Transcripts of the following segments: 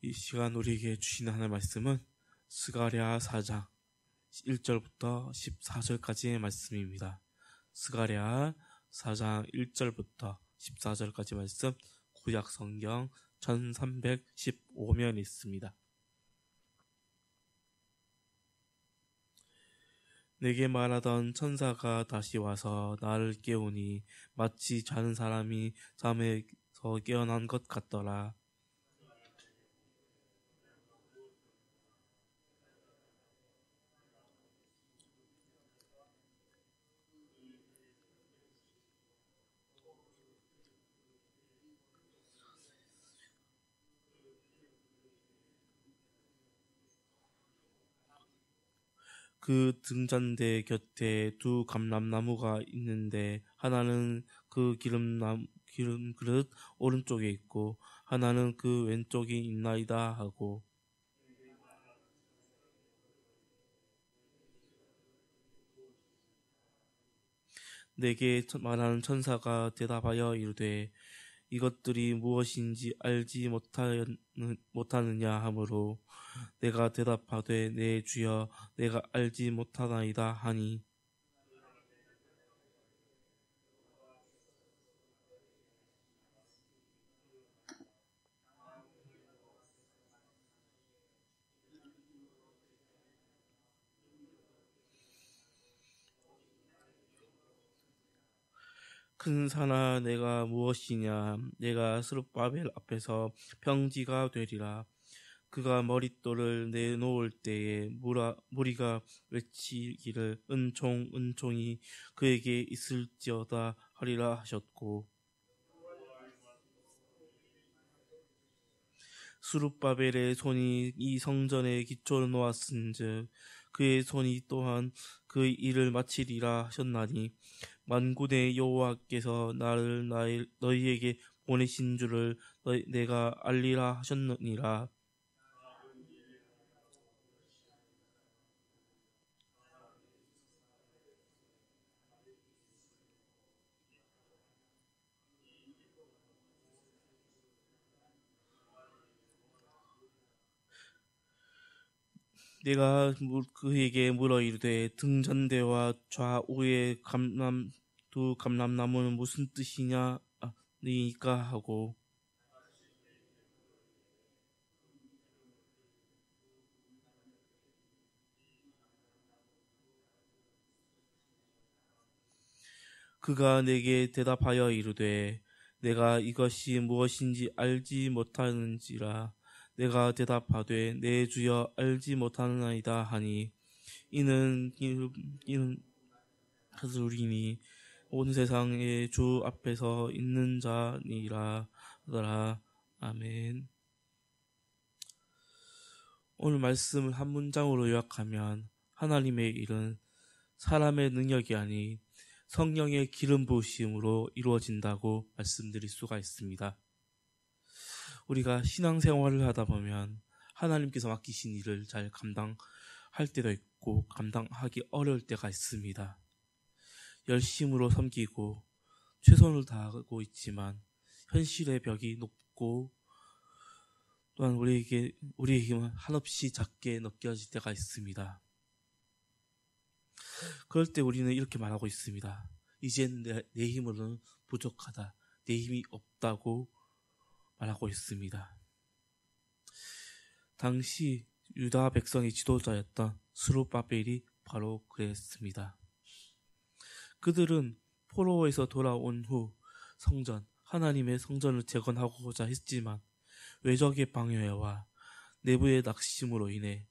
이 시간 우리에게 주시는 하나님의 말씀은 스가랴 4장 1절부터 14절까지의 말씀입니다. 스가랴 4장 1절부터 14절까지 말씀, 구약 성경 1315면에 있습니다. 내게 말하던 천사가 다시 와서 나를 깨우니 마치 자는 사람이 잠에서 깨어난 것 같더라. 그 등잔대 곁에 두 감람나무가 있는데 하나는 그 기름 그릇 오른쪽에 있고 하나는 그 왼쪽에 있나이다 하고, 내게 말하는 천사가 대답하여 이르되 이것들이 무엇인지 알지 못하느냐 하므로 내가 대답하되 내 주여 내가 알지 못하나이다 하니, 큰 산아 내가 무엇이냐, 내가 스룹바벨 앞에서 평지가 되리라. 그가 머릿돌을 내놓을 때에 무리가 외치기를 은총 은총이 그에게 있을지어다 하리라 하셨고, 스룹바벨의 손이 이 성전에 기초를 놓았은즉 그의 손이 또한 그 일을 마치리라 하셨나니, 만군의 여호와께서 나를 너희에게 보내신 줄을 내가 알리라 하셨느니라. 내가 그에게 물어 이르되 등잔대와 좌우의 두 감람나무는 무슨 뜻이냐 니까 하고, 그가 내게 대답하여 이르되 내가 이것이 무엇인지 알지 못하는지라. 내가 대답하되 내 주여 알지 못하나이다 하니, 이는 하수리니 온 세상의 주 앞에서 있는 자니라 하더라. 아멘. 오늘 말씀을 한 문장으로 요약하면 하나님의 일은 사람의 능력이 아닌 성령의 기름 부으심으로 이루어진다고 말씀드릴 수가 있습니다. 우리가 신앙생활을 하다 보면 하나님께서 맡기신 일을 잘 감당할 때도 있고 감당하기 어려울 때가 있습니다. 열심으로 섬기고 최선을 다하고 있지만 현실의 벽이 높고 또한 우리에게 힘은 한없이 작게 느껴질 때가 있습니다. 그럴 때 우리는 이렇게 말하고 있습니다. 이젠 내 힘으로는 부족하다. 내 힘이 없다고 말하고 있습니다. 당시 유다 백성의 지도자였던 스룹바벨이 바로 그랬습니다. 그들은 포로에서 돌아온 후 하나님의 성전을 재건하고자 했지만 외적의 방해와 내부의 낙심으로 인해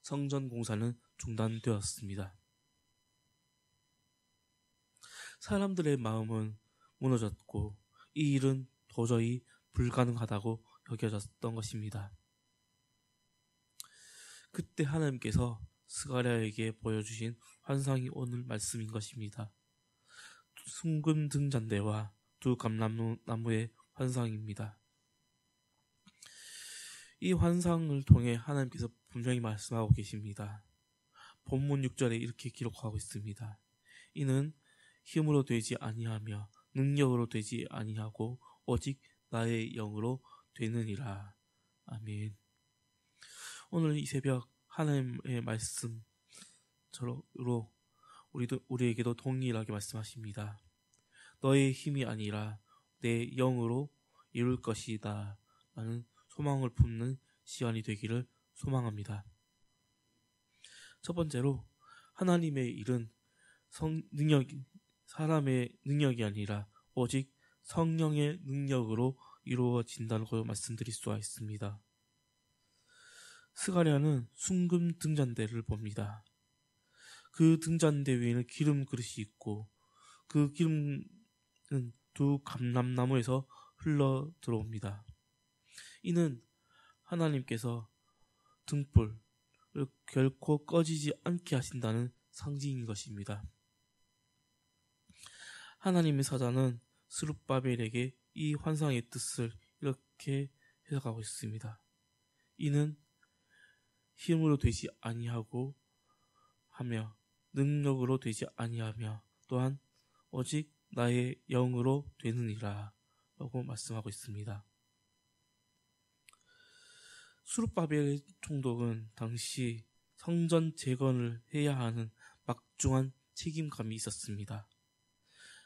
성전 공사는 중단되었습니다. 사람들의 마음은 무너졌고 이 일은 도저히 불가능하다고 여겨졌던 것입니다. 그때 하나님께서 스가랴에게 보여주신 환상이 오늘 말씀인 것입니다. 숭근 등잔대와 두 감람나무의 환상입니다. 이 환상을 통해 하나님께서 분명히 말씀하고 계십니다. 본문 6절에 이렇게 기록하고 있습니다. 이는 힘으로 되지 아니하며 능력으로 되지 아니하고 오직 나의 영으로 되느니라. 아멘. 오늘 이 새벽 하나님의 말씀으로 우리에게도 동일하게 말씀하십니다. 너의 힘이 아니라 내 영으로 이룰 것이다 라는 소망을 품는 시간이 되기를 소망합니다. 첫 번째로 하나님의 일은 사람의 능력이 아니라 오직 성령의 능력으로 이루어진다는 것을 말씀드릴 수가 있습니다. 스가랴는 순금 등잔대를 봅니다. 그 등잔대 위에는 기름 그릇이 있고 그 기름은 두 감람나무에서 흘러 들어옵니다. 이는 하나님께서 등불을 결코 꺼지지 않게 하신다는 상징인 것입니다. 하나님의 사자는 스룹바벨에게 이 환상의 뜻을 이렇게 해석하고 있습니다. 이는 힘으로 되지 아니하고 하며 능력으로 되지 아니하며 또한 오직 나의 영으로 되느니라 라고 말씀하고 있습니다. 스룹바벨의 총독은 당시 성전 재건을 해야 하는 막중한 책임감이 있었습니다.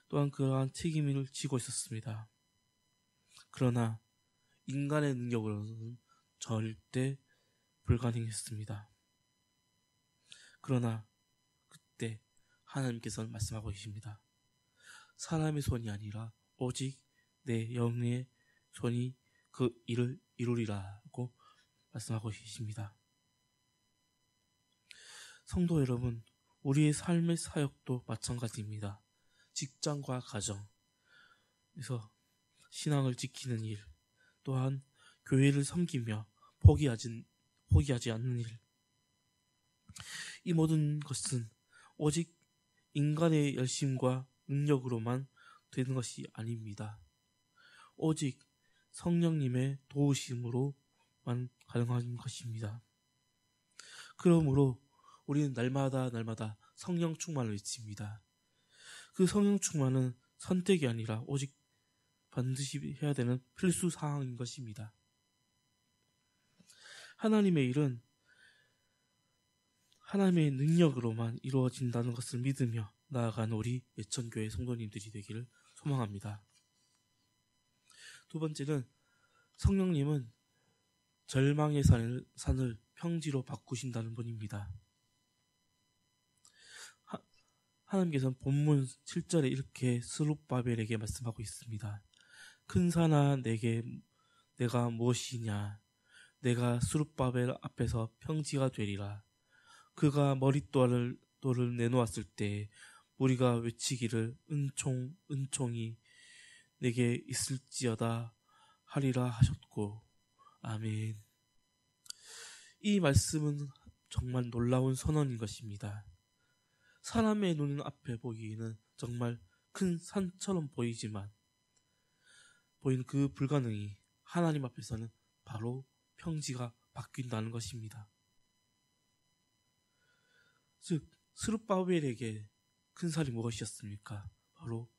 또한 그러한 책임을 지고 있었습니다. 그러나 인간의 능력으로는 절대 불가능했습니다. 그러나 그때 하나님께서는 말씀하고 계십니다. 사람의 손이 아니라 오직 내 영의 손이 그 일을 이루리라고 말씀하고 계십니다. 성도 여러분, 우리의 삶의 사역도 마찬가지입니다. 직장과 가정에서 신앙을 지키는 일, 또한 교회를 섬기며 포기하지 않는 일, 이 모든 것은 오직 인간의 열심과 능력으로만 되는 것이 아닙니다. 오직 성령님의 도우심으로만 가능한 것입니다. 그러므로 우리는 날마다 성령 충만을 외칩니다. 그 성령 충만은 선택이 아니라 오직 반드시 해야 되는 필수 사항인 것입니다. 하나님의 일은 하나님의 능력으로만 이루어진다는 것을 믿으며 나아가는 우리 예천교회 성도님들이 되기를 소망합니다. 두 번째는 성령님은 절망의 산을 평지로 바꾸신다는 분입니다. 하나님께서는 본문 7절에 이렇게 스룹바벨에게 말씀하고 있습니다. 큰 산아 내가 무엇이냐? 내가 스룹바벨 앞에서 평지가 되리라. 그가 머릿돌을 내놓았을 때 우리가 외치기를 은총이 내게 있을지어다 하리라 하셨고. 아멘. 이 말씀은 정말 놀라운 선언인 것입니다. 사람의 눈 앞에 보기에는 정말 큰 산처럼 보이는 그 불가능이 하나님 앞에서는 바로 평지가 바뀐다는 것입니다. 즉 스룹바벨에게 큰 산이 무엇이었습니까? 바로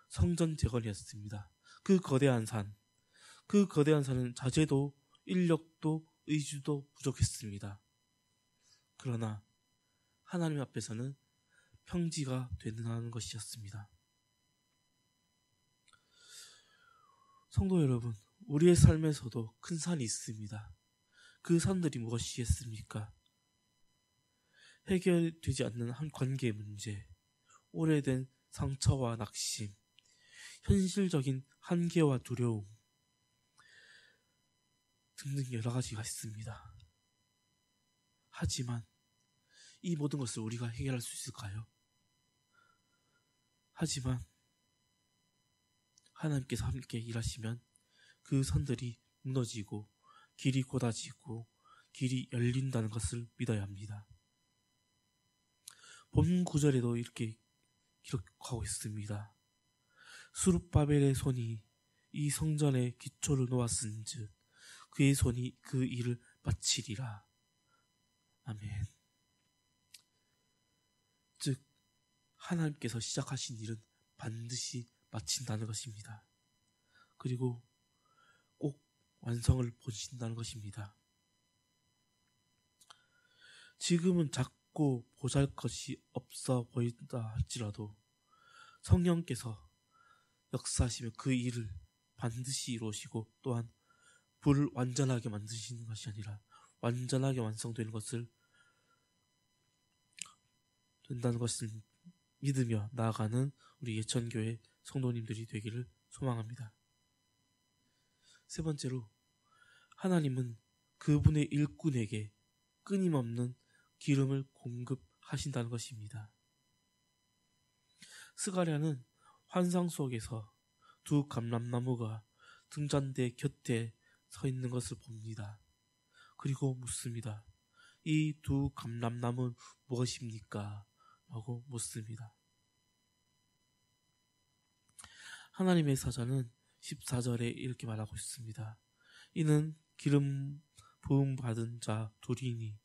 성전 재건이었습니다. 그 거대한 산은 자재도 인력도 의지도 부족했습니다. 그러나 하나님 앞에서는 평지가 되는 것이었습니다. 성도 여러분, 우리의 삶에서도 큰 산이 있습니다. 그 산들이 무엇이겠습니까? 해결되지 않는 한 관계의 문제, 오래된 상처와 낙심, 현실적인 한계와 두려움 등등 여러 가지가 있습니다. 하지만 이 모든 것을 우리가 해결할 수 있을까요? 하지만 하나님께서 함께 일하시면 그 산들이 무너지고 길이 곧아지고 길이 열린다는 것을 믿어야 합니다. 본 구절에도 이렇게 기록하고 있습니다. 스룹바벨의 손이 이 성전의 기초를 놓았은즉 그의 손이 그 일을 마치리라. 아멘. 즉 하나님께서 시작하신 일은 반드시 마친다는 것입니다. 그리고 꼭 완성을 보신다는 것입니다. 지금은 작고 보잘것이 없어 보인다 할지라도 성령께서 역사하시며 그 일을 반드시 이루시고 또한 불을 완전하게 만드시는 것이 아니라 완전하게 완성되는 것을 된다는 것을 믿으며 나아가는 우리 예천교회 성도님들이 되기를 소망합니다. 세 번째로, 하나님은 그분의 일꾼에게 끊임없는 기름을 공급하신다는 것입니다. 스가랴는 환상 속에서 두 감람나무가 등잔대 곁에 서 있는 것을 봅니다. 그리고 묻습니다. 이 두 감람나무는 무엇입니까? 라고 묻습니다. 하나님의 사자는 14절에 이렇게 말하고 있습니다. 이는 기름 부음 받은 자 둘이니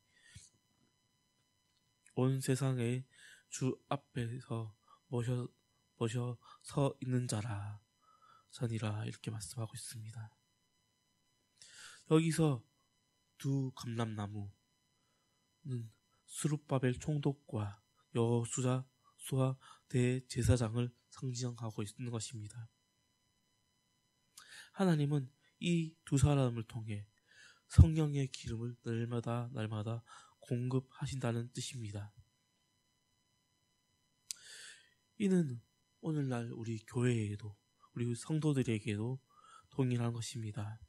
온 세상의 주 앞에서 모셔 서 있는 자니라 이렇게 말씀하고 있습니다. 여기서 두 감람나무는 스룹바벨 총독과 여호수아 대제사장을 상징하고 있는 것입니다. 하나님은 이 두 사람을 통해 성령의 기름을 날마다 공급하신다는 뜻입니다. 이는 오늘날 우리 교회에도 우리 성도들에게도 동일한 것입니다.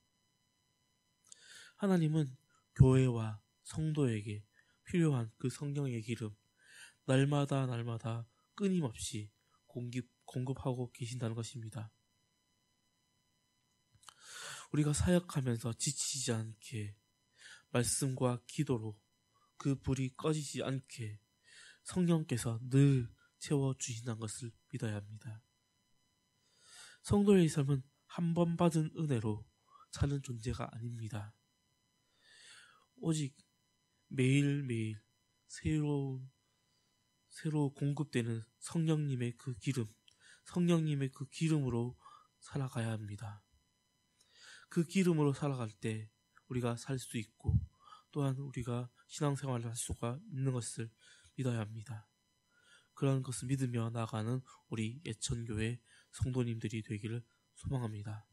하나님은 교회와 성도에게 필요한 그 성령의 기름 날마다 끊임없이 공급하고 계신다는 것입니다. 우리가 사역하면서 지치지 않게 말씀과 기도로 그 불이 꺼지지 않게 성령께서 늘 채워주신다는 것을 믿어야 합니다. 성도의 삶은 한 번 받은 은혜로 사는 존재가 아닙니다. 오직 매일매일 새로 공급되는 성령님의 그 기름으로 살아가야 합니다. 그 기름으로 살아갈 때 우리가 살 수 있고 또한 우리가 신앙생활을 할 수가 있는 것을 믿어야 합니다. 그런 것을 믿으며 나아가는 우리 예천교회 성도님들이 되기를 소망합니다.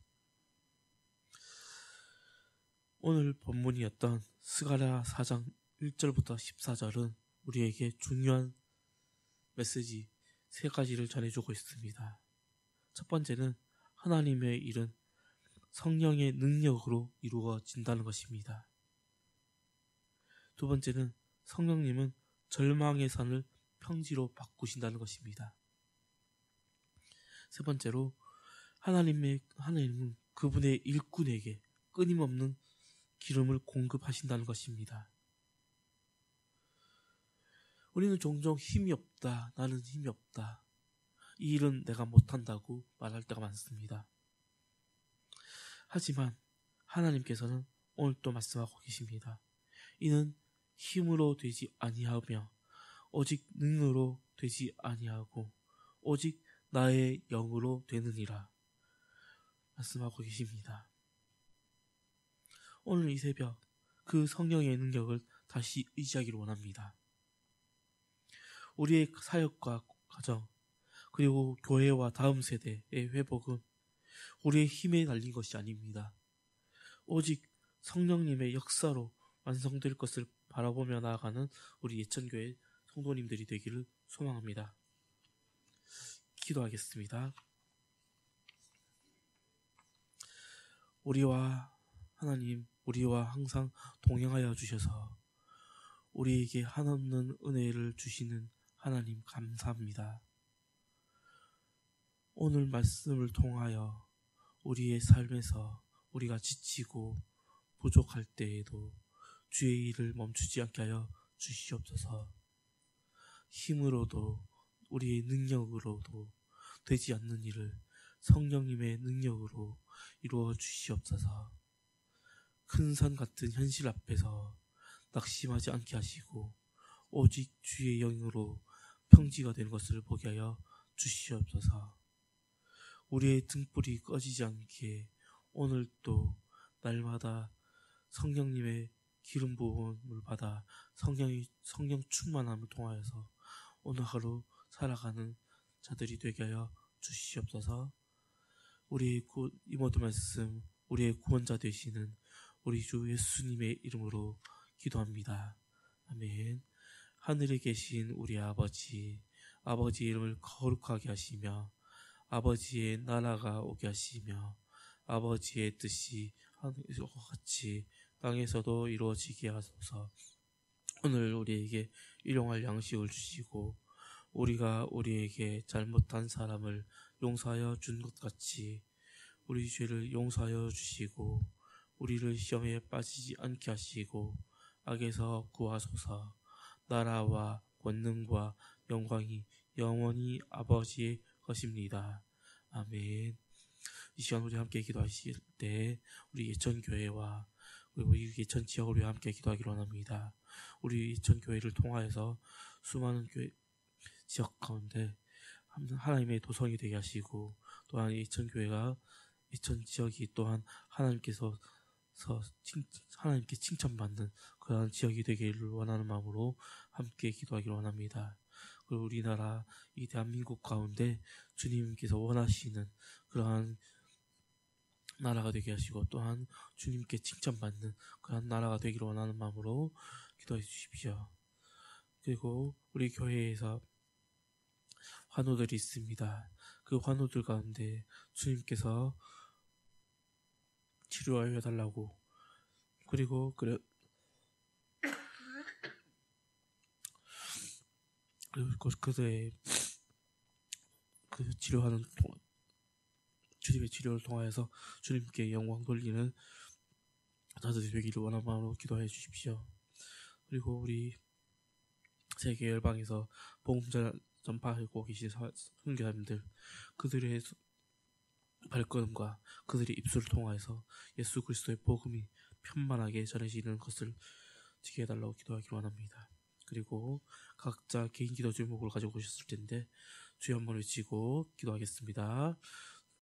오늘 본문이었던 스가랴 4장 1절부터 14절은 우리에게 중요한 메시지 세 가지를 전해주고 있습니다. 첫 번째는 하나님의 일은 성령의 능력으로 이루어진다는 것입니다. 두 번째는 성령님은 절망의 산을 평지로 바꾸신다는 것입니다. 세 번째로 하나님은 그분의 일꾼에게 끊임없는 기름을 공급하신다는 것입니다. 우리는 종종 힘이 없다, 나는 힘이 없다, 이 일은 내가 못한다고 말할 때가 많습니다. 하지만 하나님께서는 오늘 또 말씀하고 계십니다. 이는 힘으로 되지 아니하며 오직 능으로 되지 아니하고 오직 나의 영으로 되느니라 말씀하고 계십니다. 오늘 이 새벽 그 성령의 능력을 다시 의지하기를 원합니다. 우리의 사역과 가정 그리고 교회와 다음 세대의 회복은 우리의 힘에 달린 것이 아닙니다. 오직 성령님의 역사로 완성될 것을 바라보며 나아가는 우리 예천교회 성도님들이 되기를 소망합니다. 기도하겠습니다. 우리와 항상 동행하여 주셔서 우리에게 한없는 은혜를 주시는 하나님 감사합니다. 오늘 말씀을 통하여 우리의 삶에서 우리가 지치고 부족할 때에도 주의 일을 멈추지 않게 하여 주시옵소서. 힘으로도 우리의 능력으로도 되지 않는 일을 성령님의 능력으로 이루어 주시옵소서. 큰 산 같은 현실 앞에서 낙심하지 않게 하시고 오직 주의 영으로 평지가 되는 것을 보게 하여 주시옵소서. 우리의 등불이 꺼지지 않게 오늘도 날마다 성령님의 기름 부음을 받아 성령 충만함을 통하여서 오늘 하루 살아가는 자들이 되게 하여 주시옵소서. 우리의 이 모든 말씀 우리의 구원자 되시는 우리 주 예수님의 이름으로 기도합니다. 아멘. 하늘에 계신 우리 아버지, 아버지의 이름을 거룩하게 하시며 아버지의 나라가 오게 하시며 아버지의 뜻이 하늘에서 같이 땅에서도 이루어지게 하소서. 오늘 우리에게 일용할 양식을 주시고 우리가 우리에게 잘못한 사람을 용서하여 준 것 같이 우리 죄를 용서하여 주시고 우리를 시험에 빠지지 않게 하시고 악에서 구하소서. 나라와 권능과 영광이 영원히 아버지의 것입니다. 아멘. 이 시간 우리 함께 기도하실 때 우리 예천교회와 우리 예천 지역을 위해 함께 기도하기로 원합니다. 우리 예천교회를 통하여서 수많은 교회 지역 가운데 하나님의 도성이 되게 하시고 또한 예천 지역이 또한 하나님께 칭찬받는 그러한 지역이 되기를 원하는 마음으로 함께 기도하기를 원합니다. 그리고 우리나라 이 대한민국 가운데 주님께서 원하시는 그러한 나라가 되게 하시고 또한 주님께 칭찬받는 그러한 나라가 되기를 원하는 마음으로 기도해 주십시오. 그리고 우리 교회에서 환우들이 있습니다. 그 환우들 가운데 주님께서 치료하여 달라고 그리고 그들의 그 치료하는 주님의 치료를 통하여서 주님께 영광 돌리는 자들이 되기를 원하는 마음으로 기도해 주십시오. 그리고 우리 세계 열방에서 복음 전파하고 계신 선교사님들 그들의 발걸음과 그들의 입술을 통하여서 예수 그리스도의 복음이 편만하게 전해지는 것을 지게 해달라고 기도하기로 원합니다. 그리고 각자 개인 기도 제목을 가지고 오셨을 텐데 주여 한번 외치고 기도하겠습니다.